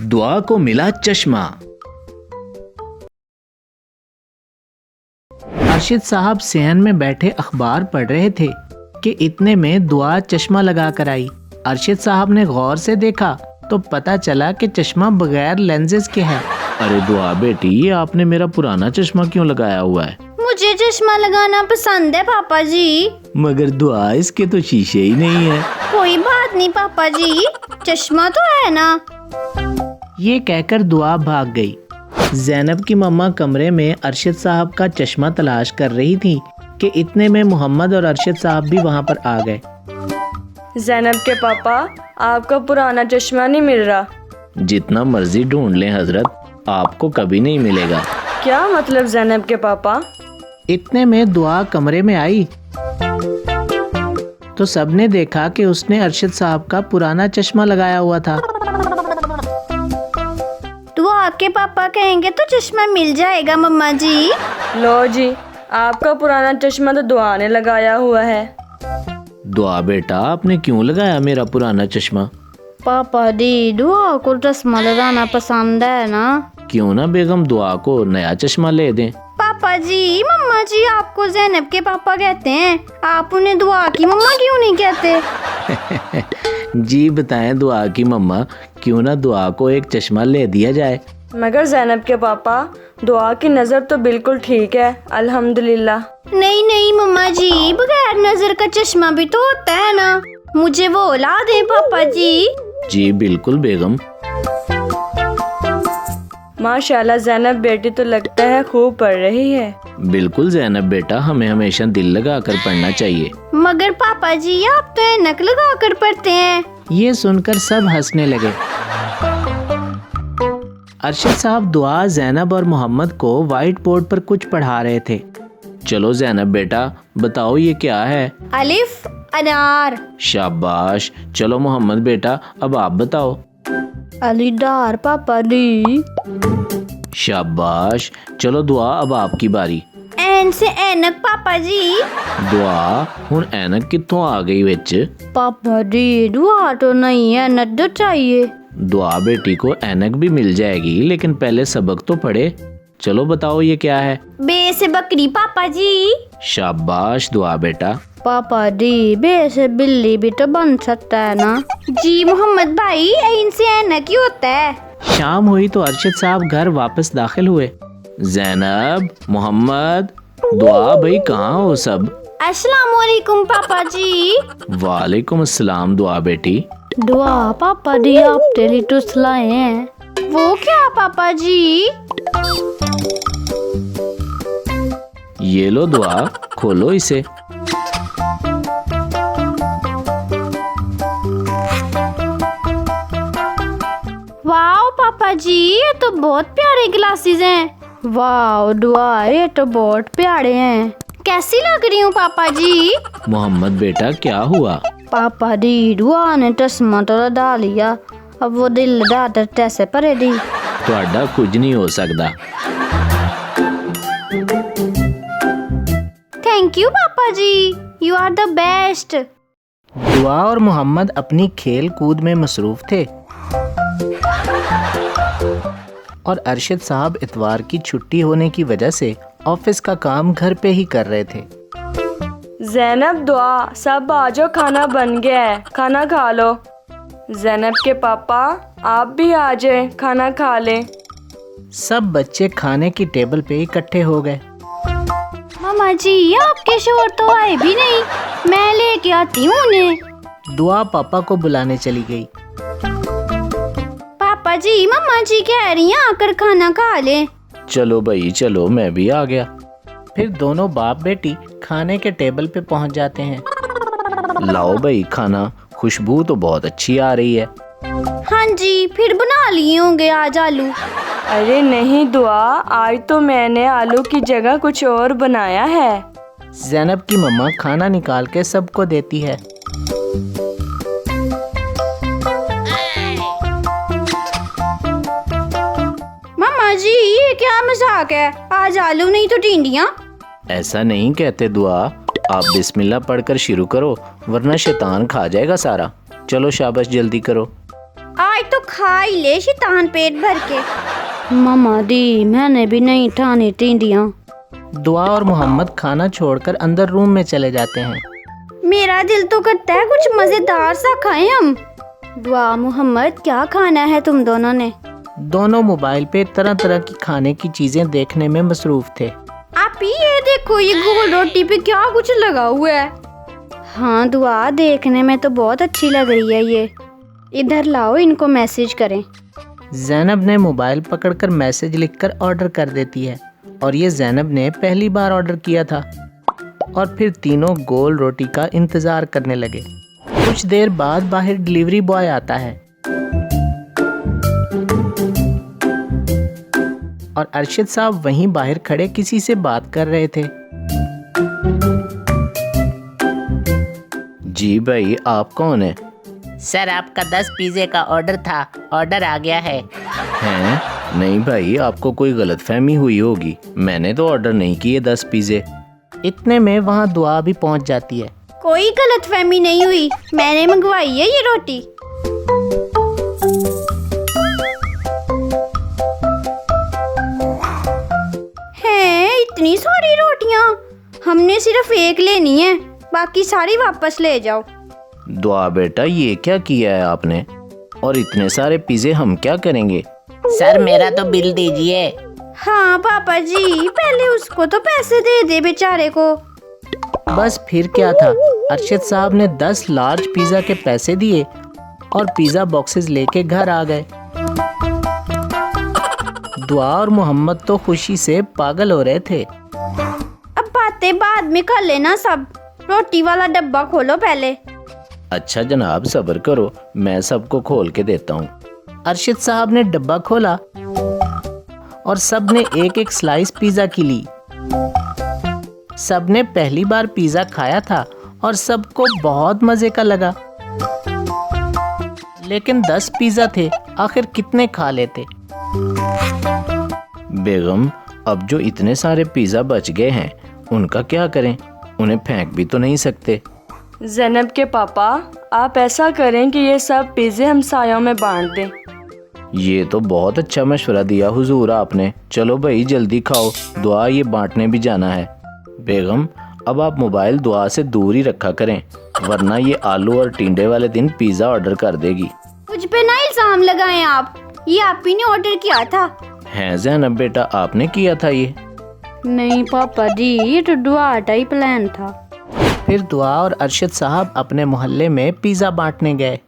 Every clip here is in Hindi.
दुआ को मिला चश्मा। अर्शिद साहब सेहन में बैठे अखबार पढ़ रहे थे कि इतने में दुआ चश्मा लगा कर आई। अर्शिद साहब ने गौर से देखा तो पता चला कि चश्मा बगैर लेंसेज के है। अरे दुआ बेटी, ये आपने मेरा पुराना चश्मा क्यों लगाया हुआ है? मुझे चश्मा लगाना पसंद है पापा जी। मगर दुआ, इसके तो शीशे ही नहीं है। कोई बात नहीं पापा जी, चश्मा तो है ना। ये कहकर दुआ भाग गई। ज़ैनब की मम्मा कमरे में अरशद साहब का चश्मा तलाश कर रही थी कि इतने में मोहम्मद और अरशद साहब भी वहाँ पर आ गए। ज़ैनब के पापा, आपका पुराना चश्मा नहीं मिल रहा। जितना मर्जी ढूंढ लें हजरत, आपको कभी नहीं मिलेगा। क्या मतलब ज़ैनब के पापा? इतने में दुआ कमरे में आई तो सबने देखा कि उसने अरशद साहब का पुराना चश्मा लगाया हुआ था। तो आपके पापा कहेंगे तो चश्मा मिल जाएगा मम्मा जी। लो जी, आपका पुराना चश्मा तो दुआ ने लगाया हुआ है। दुआ बेटा, आपने क्यों लगाया मेरा पुराना चश्मा? पापा जी, दुआ को चश्मा लगाना पसंद है ना। क्यों ना बेगम दुआ को नया चश्मा ले दें। पापा जी, मम्मा जी आपको ज़ैनब के पापा कहते हैं, आप उन्हें दुआ की मम्मा क्यों नहीं कहते? जी बताएं दुआ की मम्मा, क्यों ना दुआ को एक चश्मा ले दिया जाए। मगर ज़ैनब के पापा, दुआ की नज़र तो बिल्कुल ठीक है, अल्हम्दुलिल्लाह। नहीं नहीं मम्मा जी, बगैर नजर का चश्मा भी तो होता है ना, मुझे वो ला दे पापा जी। जी बिल्कुल बेगम। माशाल्लाह ज़ैनब बेटी तो लगता है खूब पढ़ रही है। बिल्कुल ज़ैनब बेटा, हमें हमेशा दिल लगा कर पढ़ना चाहिए। मगर पापा जी, आप तो ऐनक लगा कर पढ़ते हैं। ये सुनकर सब हंसने लगे। अरशद साहब दुआ, ज़ैनब और मोहम्मद को व्हाइट बोर्ड पर कुछ पढ़ा रहे थे। चलो ज़ैनब बेटा, बताओ ये क्या है? अलिफ अनार। शाबाश। चलो मोहम्मद बेटा, अब आप बताओ। अलीदार पापा जी। शाबाश। चलो दुआ, अब आपकी बारी। एन से ऐनक पापा जी। दुआ, हुन ऐनक कित्थों आ गई विच? पापा जी, दुआ तो नहीं है, नद चाहिए। दुआ बेटी को ऐनक भी मिल जाएगी, लेकिन पहले सबक तो पढ़े। चलो बताओ ये क्या है? बे से बकरी पापा जी। शाबाश दुआ बेटा। पापा जी, बे से बिल्ली भी तो बन सकता है ना। जी मोहम्मद भाई, इनसे ऐनक ही होता है। शाम हुई तो अरशद साहब घर वापस दाखिल हुए। ज़ैनब, मोहम्मद, दुआ भाई कहाँ हो सब? अस्सलाम वालेकुम पापा जी। वालेकुम अस्सलाम दुआ बेटी। दुआ पापा जी, आप तेरी टूस लाए हैं। वो क्या पापा जी? ये लो दुआ, खोलो इसे। वाओ पापा जी, ये तो बहुत प्यारे ग्लासेस हैं। वाओ दुआ, ये तो बहुत प्यारे हैं। कैसी लग रही हूँ पापा जी? मोहम्मद बेटा क्या हुआ? पापा जी, दुआ ने चश्मा तो डाल लिया, अब वो दिल डाटर कैसे परे दी। ਤੁਹਾਡਾ कुछ नहीं हो सकता। थैंक यू पापा जी, यू आर द बेस्ट। दुआ और मोहम्मद अपनी खेल कूद में मसरूफ थे और अरशद साहब इतवार की छुट्टी होने की वजह से ऑफिस का काम घर पे ही कर रहे थे। ज़ैनब, दुआ, सब आ जाओ, खाना बन गया है, खाना खा लो। ज़ैनब के पापा, आप भी आ जाए, खाना खा लें। सब बच्चे खाने की टेबल पे इकट्ठे हो गए। मामा जी, आपके शोर तो आए भी नहीं, मैं लेके आती हूँ उन्हें। दुआ पापा को बुलाने चली गई। पापा जी, मम्मा जी कह रही हैं आकर खाना खा लें। चलो भाई चलो, मैं भी आ गया। फिर दोनों बाप बेटी खाने के टेबल पे पहुंच जाते हैं। लाओ भाई खाना, खुशबू तो बहुत अच्छी आ रही है। हाँ जी, फिर बना लिए होंगे आज आलू। अरे नहीं दुआ, आज तो मैंने आलू की जगह कुछ और बनाया है। ज़ैनब की मम्मा खाना निकाल के सबको देती है। मम्मा जी, ये क्या मजाक है, आज आलू नहीं तो टिंडियाँ। ऐसा नहीं कहते दुआ, आप बिस्मिल्लाह पढ़कर शुरू करो, वरना शैतान खा जाएगा सारा। चलो शाबाश, जल्दी करो। आज तो खा ही ले शैतान पेट भर के। मम्मा दी मैंने भी नहीं ठानी टिंडियाँ। दुआ और मोहम्मद खाना छोड़कर अंदर रूम में चले जाते हैं। मेरा दिल तो करता है कुछ मजेदार सा खाएं हम। दुआ मोहम्मद क्या खाना है तुम दोनों ने? दोनों मोबाइल पे तरह तरह की खाने की चीजें देखने में मसरूफ थे। आप ये देखो ये गोल रोटी पे क्या कुछ लगा हुआ है। हाँ दुआ देखने में तो बहुत अच्छी लग रही है ये। इधर लाओ इनको मैसेज करें। जैनब ने मोबाइल पकड़कर मैसेज लिखकर ऑर्डर कर देती है और ये जैनब ने पहली बार ऑर्डर किया था। और फिर तीनों गोल रोटी का इंतज़ार करने लगे। कुछ देर बाद बाहर डिलीवरी बॉय आता है और अरशद साहब वहीं बाहर खड़े किसी से बात कर रहे थे। जी भाई, आप कौन है? सर आपका 10 पिज़्ज़े का ऑर्डर था, ऑर्डर आ गया है। हैं? नहीं भाई, आपको कोई गलतफहमी हुई होगी, मैंने तो ऑर्डर नहीं किए 10 पिज़्ज़े। इतने में वहाँ दुआ भी पहुँच जाती है। कोई गलतफहमी नहीं हुई, मैंने मंगवाई है ये रोटी। हैं इतनी सारी रोटियां, हमने सिर्फ एक लेनी है, बाकी सारी वापस ले जाओ। दुआ बेटा, ये क्या किया है आपने? और इतने सारे पिज़्ज़े हम क्या करेंगे? सर मेरा तो बिल दीजिए। हाँ पापा जी, पहले उसको तो पैसे दे दे बेचारे को। बस फिर क्या था, अरशद साहब ने 10 लार्ज पिज़्ज़ा के पैसे दिए और पिज़्ज़ा बॉक्सेस लेके घर आ गए। दुआ और मोहम्मद तो खुशी से पागल हो रहे थे। अब बातें बाद में कर लेना सब, रोटी वाला डब्बा खोलो पहले। अच्छा जनाब, सब्र करो, मैं सबको खोल के देता हूँ। अरशद साहब ने डब्बा खोला और सब ने एक एक स्लाइस पिज़्ज़ा की ली। सब ने पहली बार पिज़्ज़ा खाया था और सबको बहुत मज़े का लगा। लेकिन 10 पिज़्ज़ा थे, आखिर कितने खा लेते? बेगम, अब जो इतने सारे पिज़्ज़ा बच गए हैं उनका क्या करें? उन्हें फेंक भी तो नहीं सकते। ज़ैनब के पापा, आप ऐसा करें कि ये सब पिज़्ज़े हम सायों में बांट दें। ये तो बहुत अच्छा मशवरा दिया हुजूर आपने। चलो भाई जल्दी खाओ, दुआ ये बांटने भी जाना है। बेगम, अब आप मोबाइल दुआ से दूर ही रखा करें, वरना ये आलू और टिंडे वाले दिन पिज़्ज़ा ऑर्डर कर देगी। मुझ पे ना इल्जाम लगाएं आप, ये आप ही ने ऑर्डर किया था। हैं ज़ैनब बेटा, आपने किया था ये? नहीं पापा जी, ये तो दुआ का ही प्लान था। फिर दुआ और अरशद साहब अपने मोहल्ले में पिज़्ज़ा बांटने गए।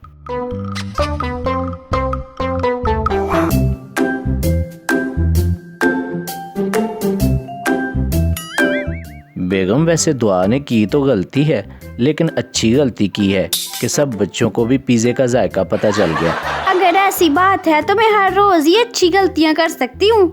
बेगम, वैसे दुआ ने की तो गलती है, लेकिन अच्छी गलती की है कि सब बच्चों को भी पिज़्ज़े का जायका पता चल गया। अगर ऐसी बात है तो मैं हर रोज ही अच्छी गलतियां कर सकती हूँ।